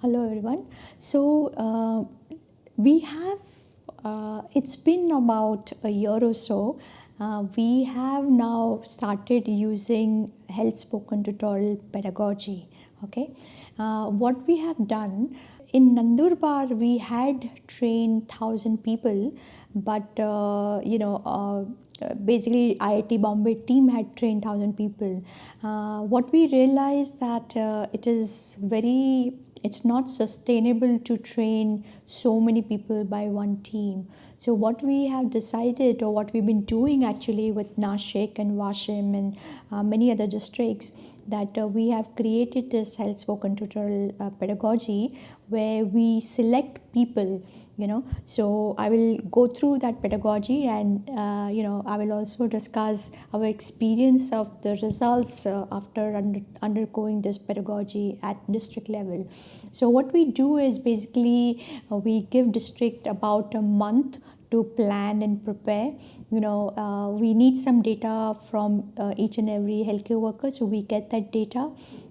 Hello everyone. We have, it's been about a year or so. We have now started using health spoken tutorial pedagogy. Okay. What we have done in Nandurbar, we had trained 1,000 people, but basically IIT Bombay team had trained 1,000 people. What we realized that it's not sustainable to train so many people by one team. So what we have decided, or what we've been doing actually with Nashik and Washim and many other districts, that we have created this health spoken tutorial pedagogy where we select people. So I will go through that pedagogy, and I will also discuss our experience of the results after undergoing this pedagogy at district level. So what we do is basically we give district about a month to plan and prepare. We need some data from each and every healthcare worker, so we get that data.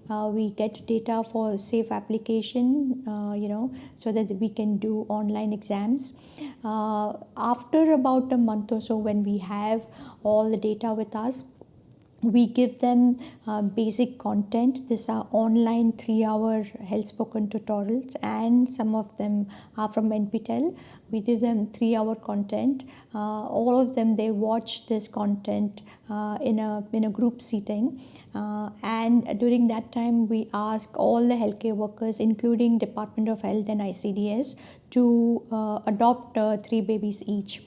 We get data for safe application, so that we can do online exams. After about a month or so, when we have all the data with us, we give them basic content. These are online 3-hour health spoken tutorials, and some of them are from NPTEL. We give them 3-hour content. All of them, they watch this content in a group seating, and during that time we ask all the healthcare workers, including Department of Health and ICDS, to adopt 3 babies each.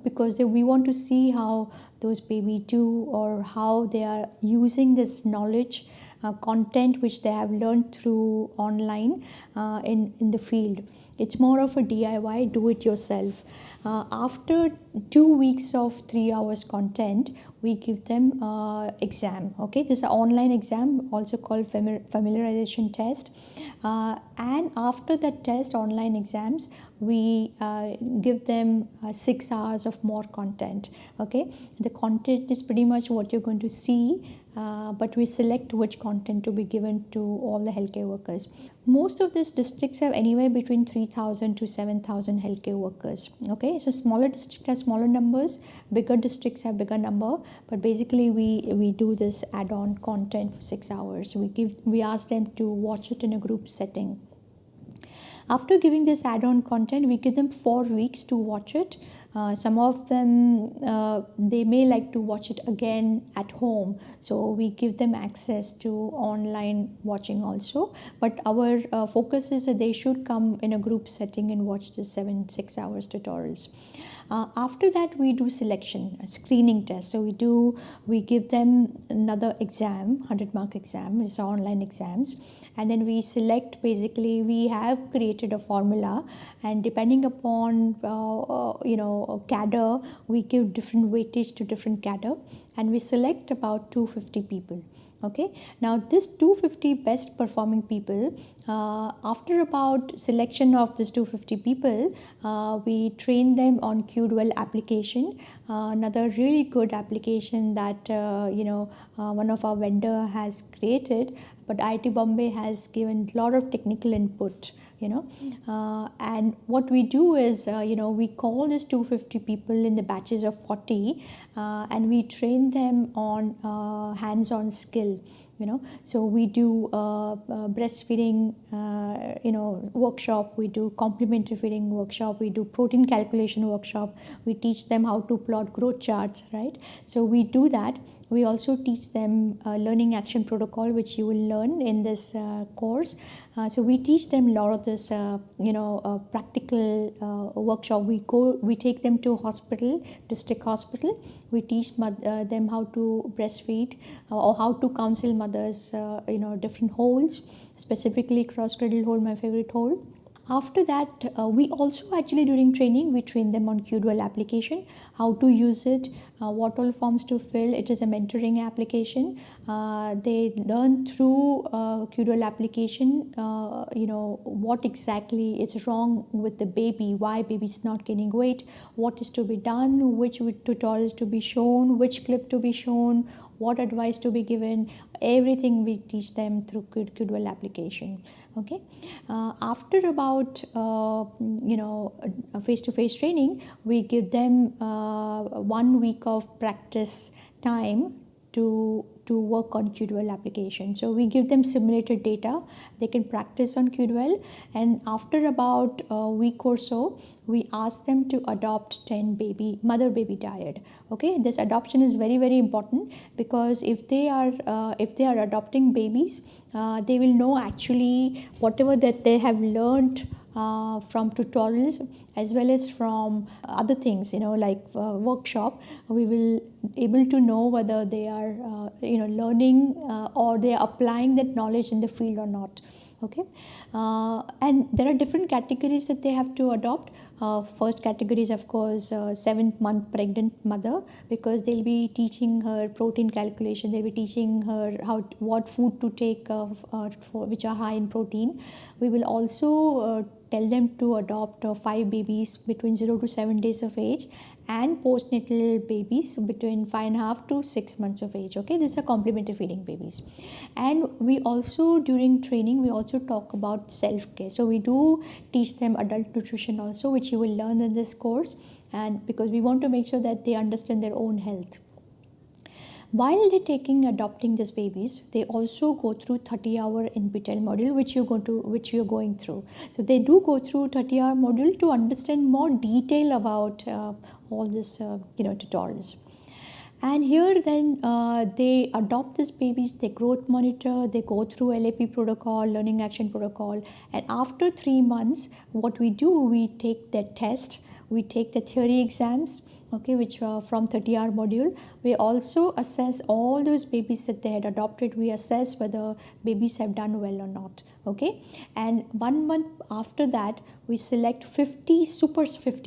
Because we want to see how those baby do, or how they are using this knowledge, content which they have learned through online, in the field. It's more of a DIY, do it yourself. After 2 weeks of 3 hours content, we give them exam. Okay, this is an online exam, also called familiarization test. And after that test, online exams, we give them 6 hours of more content. Okay, the content is pretty much what you're going to see, but we select which content to be given to all the healthcare workers. Most of these districts have anywhere between 3,000 to 7,000 healthcare workers. Okay, so smaller districts have smaller numbers, bigger districts have bigger number, but basically we do this add-on content for 6 hours. We ask them to watch it in a group setting. After giving this add-on content, we give them 4 weeks to watch it. Some of them, they may like to watch it again at home, so we give them access to online watching also. But our focus is that they should come in a group setting and watch the 6 hours tutorials. After that, we do selection, a screening test. So we give them another exam, 100-mark exam. It's online exams, and then we select. Basically, we have created a formula, and depending upon cadre, we give different weightage to different cadre, and we select about 250 people. Okay, now this 250 best performing people, after about selection of this 250 people, we train them on QDwell application, another really good application that one of our vendor has created, but IIT Bombay has given a lot of technical input. And what we do is, we call this 250 people in the batches of 40, and we train them on hands-on skill. So we do breastfeeding workshop, we do complementary feeding workshop, we do protein calculation workshop, we teach them how to plot growth charts, right? So we do that. We also teach them learning action protocol, which you will learn in this course. So we teach them a lot of this practical workshop. We take them to hospital, district hospital. We teach them how to breastfeed, or how to counsel mothers, different holes, specifically cross cradle hole, my favorite hole. After that, we also actually, during training, we train them on QDwell application, how to use it, what all forms to fill. It is a mentoring application. They learn through QDwell application, what exactly is wrong with the baby, why baby is not gaining weight, what is to be done, which tutorials to be shown, which clip to be shown, what advice to be given. everything we teach them through Kidwell application. Okay, after about a face-to-face training, we give them 1 week of practice time to work on Kidwell application. So we give them simulated data, they can practice on Kidwell, and after about a week or so, we ask them to adopt 10 mother baby diet. Okay, this adoption is very, very important, because if they are adopting babies, they will know actually whatever that they have learned from tutorials as well as from other things, like workshop. We will able to know whether they are learning or they are applying that knowledge in the field or not. Okay, and there are different categories that they have to adopt. First category is, of course, 7th month pregnant mother, because they'll be teaching her protein calculation, they'll be teaching her what food to take which are high in protein. We will also tell them to adopt 5 babies between 0 to 7 days of age, and postnatal babies between 5.5 to 6 months of age. Okay, these are complementary feeding babies. And we also, during training, we also talk about self-care. So we do teach them adult nutrition also, which you will learn in this course, and because we want to make sure that they understand their own health. While they're adopting these babies, they also go through 30-hour NPTEL module, which you're going through. So they do go through 30-hour module to understand more detail about all this, tutorials. And here then they adopt these babies, they growth monitor, they go through LAP protocol, learning action protocol, and after 3 months, what we do, we take their test, we take the theory exams, okay, which are from 30-hour module. We also assess all those babies that they had adopted. We assess whether babies have done well or not. Okay, and 1 month after that, we select 50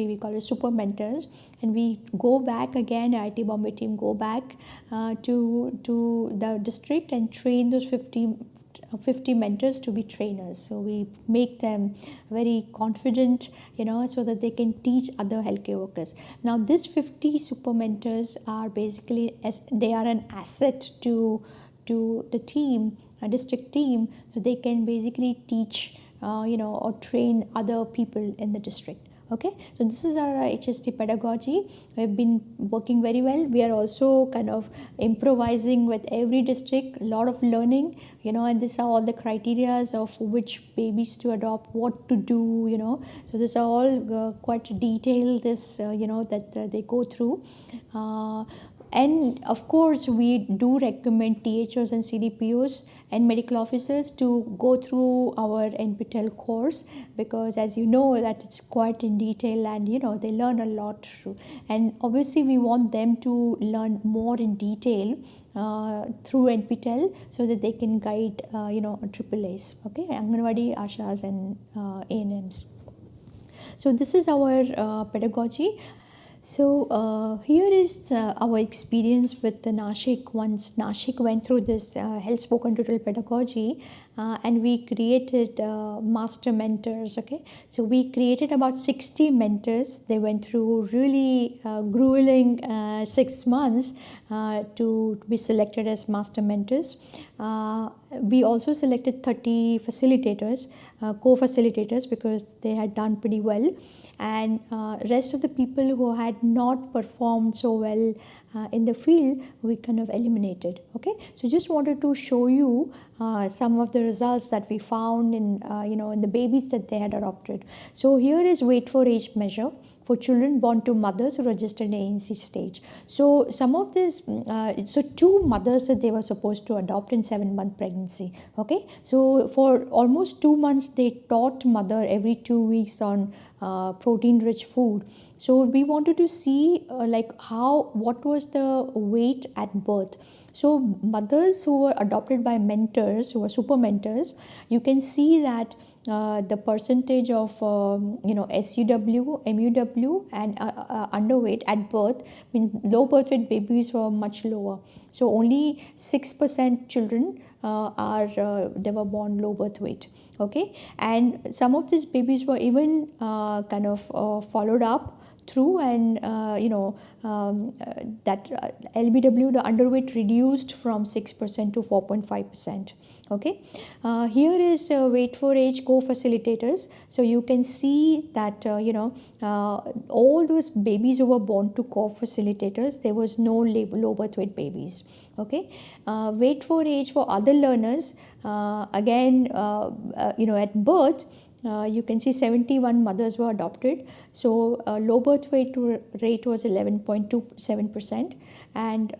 we call it super mentors, and we go back again, IIT Bombay team go back to the district and train those 50 mentors to be trainers. So we make them very confident, so that they can teach other healthcare workers. Now these 50 super mentors are basically, they are an asset to the team, a district team, so they can basically teach or train other people in the district. Okay, so this is our HST pedagogy. We've been working very well. We are also kind of improvising with every district, a lot of learning, and these are all the criterias of which babies to adopt, what to do, so these are all quite detailed, that they go through. And of course, we do recommend THOs and CDPOs and medical officers to go through our NPTEL course, because as you know that it's quite in detail, and they learn a lot through. And obviously we want them to learn more in detail through NPTEL, so that they can guide AAAs, okay, Anganwadi, Ashas and ANMs. So this is our pedagogy. So here is our experience with the Nashik. Once Nashik went through this health spoken tutorial pedagogy, and we created master mentors. Okay, so we created about 60 mentors. They went through really grueling 6 months to be selected as master mentors. We also selected 30 facilitators, co-facilitators, because they had done pretty well, and rest of the people who had not performed so well in the field, we kind of eliminated. Okay, so just wanted to show you some of the results that we found in in the babies that they had adopted. So here is weight for age measure for children born to mothers who registered in ANC stage. So some of this, so 2 mothers that they were supposed to adopt in 7-month pregnancy. Okay, so for almost 2 months they taught mother every 2 weeks on protein rich food. So we wanted to see what was the weight at birth. So mothers who were adopted by mentors, who were super mentors, you can see that the percentage of SUW, MUW and underweight at birth, means low birth weight babies were much lower. So only 6% children they were born low birth weight. Okay, and some of these babies were even followed up through, and that LBW, the underweight, reduced from 6% to 4.5%. Okay, here is Wait for Age co-facilitators. So you can see that all those babies who were born to co-facilitators, there was no low birth weight babies. Okay, Wait for Age for other learners, again, at birth, you can see 71 mothers were adopted. So low birth weight rate was 11.27%. And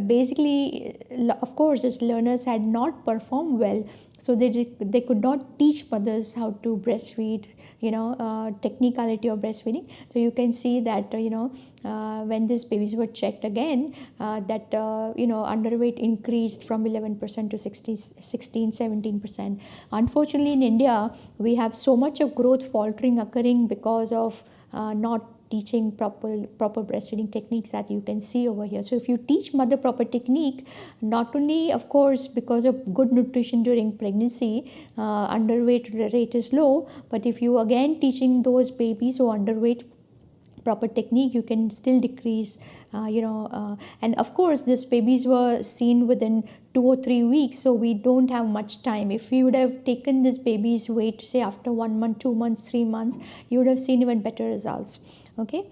basically, of course, these learners had not performed well, so they could not teach mothers how to breastfeed, technicality of breastfeeding. So you can see that when these babies were checked again, that underweight increased from 11% to 16-17%. Unfortunately, in India, we have so much of growth faltering occurring because of not teaching proper breastfeeding techniques that you can see over here. So if you teach mother proper technique, not only, of course, because of good nutrition during pregnancy, underweight rate is low, but if you again teaching those babies who are underweight proper technique, you can still decrease, and of course these babies were seen within 2 or 3 weeks, so we don't have much time. If we would have taken this baby's weight, say after 1 month, 2 months, 3 months, you would have seen even better results. Okay,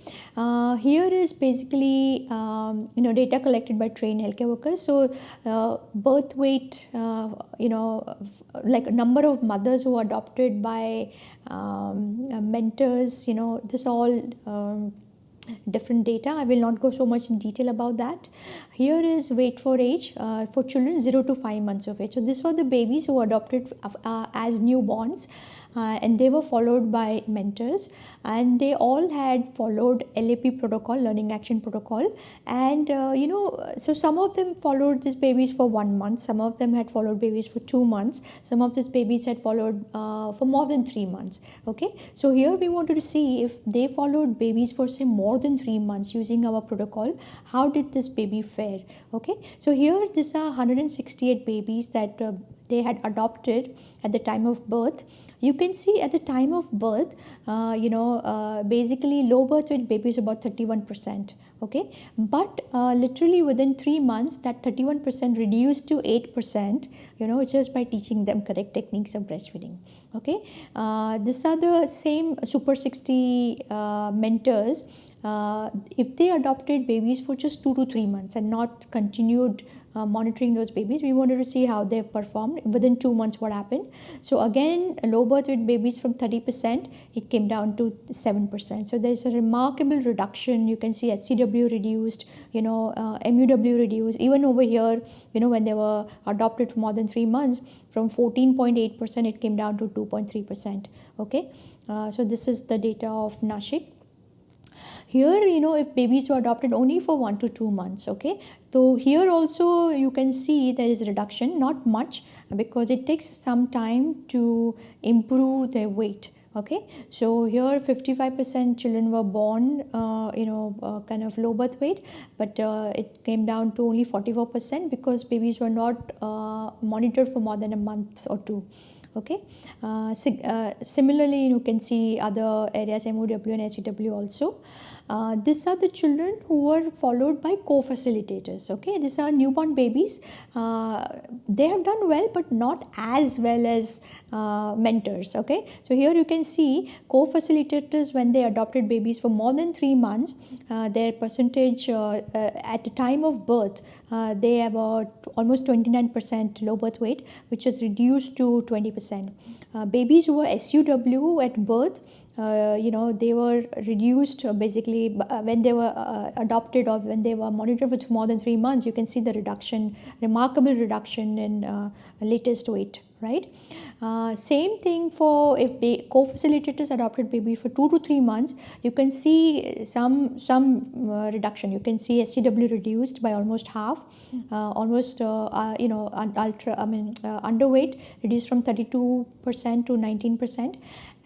here is basically data collected by trained healthcare workers. So birth weight, like a number of mothers who are adopted by mentors, this all different data. I will not go so much in detail about that. Here is Wait for Age for children 0 to 5 months of age. So these were the babies who were adopted as newborns, and they were followed by mentors, and they all had followed LAP protocol, learning action protocol. And so some of them followed these babies for 1 month, some of them had followed babies for 2 months, some of these babies had followed for more than 3 months. Okay, so here we wanted to see if they followed babies for, say, more than 3 months using our protocol, how did this baby fare. Okay, so here these are 168 babies that they had adopted at the time of birth. You can see at the time of birth, basically low birth weight babies about 31%. Okay, but literally within 3 months, that 31% reduced to 8%, just by teaching them correct techniques of breastfeeding. Okay, these are the same Super 60 mentors. If they adopted babies for just 2 to 3 months and not continued monitoring those babies, we wanted to see how they've performed within 2 months, what happened. So again, low birth weight babies from 30%, it came down to 7%. So there's a remarkable reduction. You can see HCW reduced, MUW reduced. Even over here, when they were adopted for more than 3 months, from 14.8%, it came down to 2.3%. Okay, so this is the data of Nashik. Here, if babies were adopted only for 1 to 2 months, okay, so here also you can see there is a reduction, not much, because it takes some time to improve their weight. Okay, so here 55% children were born, kind of low birth weight, but it came down to only 44% because babies were not monitored for more than a month or 2. Okay, similarly, you can see other areas, MOW and HCW also. These are the children who were followed by co-facilitators. Okay, these are newborn babies. They have done well, but not as well as mentors. Okay, so here you can see co-facilitators, when they adopted babies for more than 3 months, their percentage at the time of birth, they have almost 29% low birth weight, which is reduced to 20%. Babies who were SUW at birth, they were reduced basically when they were adopted or when they were monitored for more than 3 months. You can see the reduction, remarkable reduction in latest weight, right? Same thing for if co-facilitators adopted baby for 2 to 3 months, you can see some reduction. You can see SCW reduced by almost half, almost underweight reduced from 32% to 19%.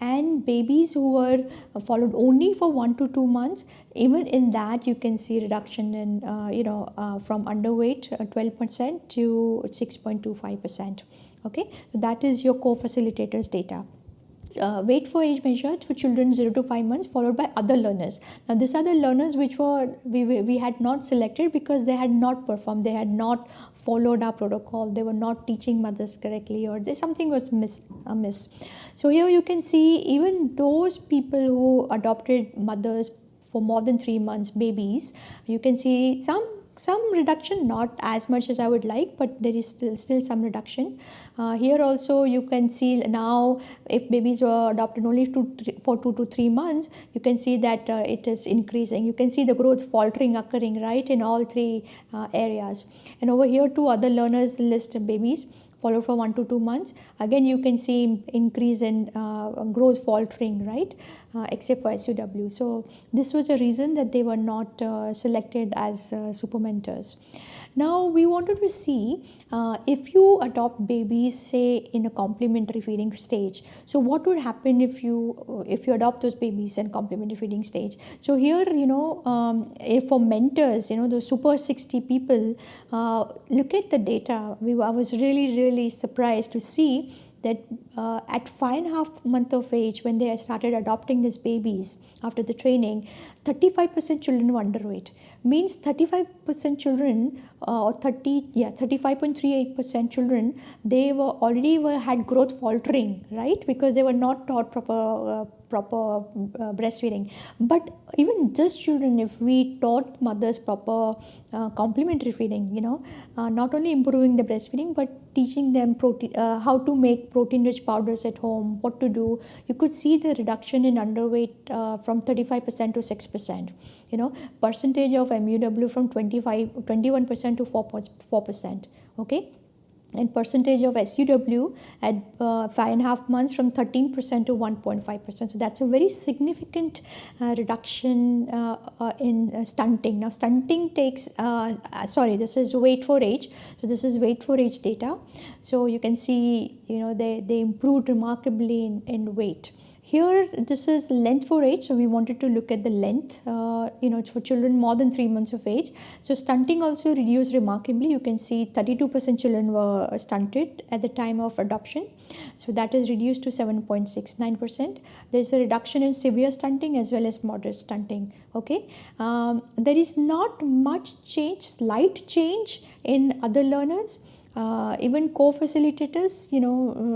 And babies who were followed only for 1 to 2 months, even in that you can see reduction in from underweight 12% to 6.25%. Okay, so that is your co-facilitators data. wait for age measured for children 0 to 5 months, followed by other learners. Now these are the learners which we had not selected because they had not performed, they had not followed our protocol, they were not teaching mothers correctly, or something was amiss. So here you can see even those people who adopted mothers for more than 3 months babies, you can see some reduction, not as much as I would like, but there is still some reduction. Here also you can see now if babies were adopted only for 2 to 3 months, you can see that it is increasing. You can see the growth faltering occurring right in all three areas. And over here, two other learners list babies followed for 1 to 2 months. Again, you can see increase in growth faltering, right, except for SUW. So this was a reason that they were not selected as super mentors. Now we wanted to see if you adopt babies, say in a complementary feeding stage. So what would happen if you adopt those babies in complementary feeding stage? So here, for mentors, the super 60 people, look at the data. I was really surprised to see that at 5.5 months of age, when they started adopting these babies after the training, 35% children were underweight. Means 35% children, or 35.38% children, they had growth faltering, right? Because they were not taught proper breastfeeding. But even these children, if we taught mothers proper complementary feeding, not only improving the breastfeeding, but teaching them how to make protein-rich powders at home, what to do, you could see the reduction in underweight from 35% to 6%. Percentage of MUW from 21% to 4%. Okay. And percentage of SUW at 5.5 months from 13% to 1.5%. So that's a very significant reduction in stunting. Now stunting takes, this is weight for age. So this is weight for age data. So you can see, they improved remarkably in weight. Here, this is length for age. So we wanted to look at the length, for children more than 3 months of age. So stunting also reduced remarkably. You can see 32% children were stunted at the time of adoption. So that is reduced to 7.69%. There's a reduction in severe stunting as well as moderate stunting. Okay. There is not much change, slight change in other learners. Even co-facilitators,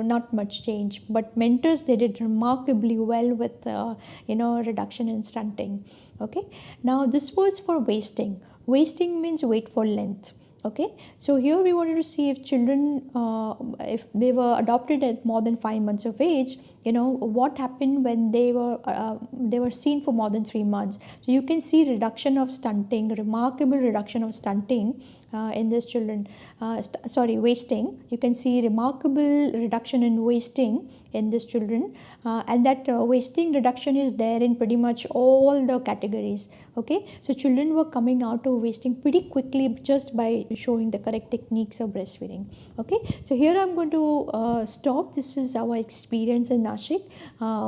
not much change, but mentors, they did remarkably well with reduction in stunting. Okay. Now this was for wasting. Wasting means weight for length. Okay. So here we wanted to see if children, if they were adopted at more than 5 months of age, what happened when they were seen for more than 3 months. So you can see reduction of stunting, remarkable reduction of stunting in these children. Wasting. You can see remarkable reduction in wasting in these children, and that wasting reduction is there in pretty much all the categories. Okay. So children were coming out of wasting pretty quickly just by showing the correct techniques of breastfeeding. Okay. So here I'm going to stop. This is our experience in Nashik.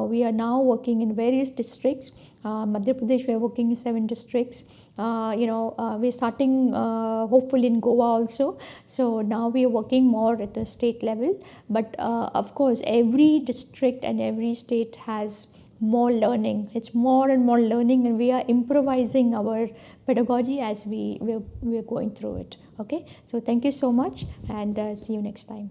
We are now working in various districts. Madhya Pradesh, we are working in 7 districts. We're starting hopefully in Goa also. So now we are working more at the state level. But of course, every district and every state has more learning. It's more and more learning, and we are improvising our pedagogy as we're going through it. Okay. So thank you so much, and see you next time.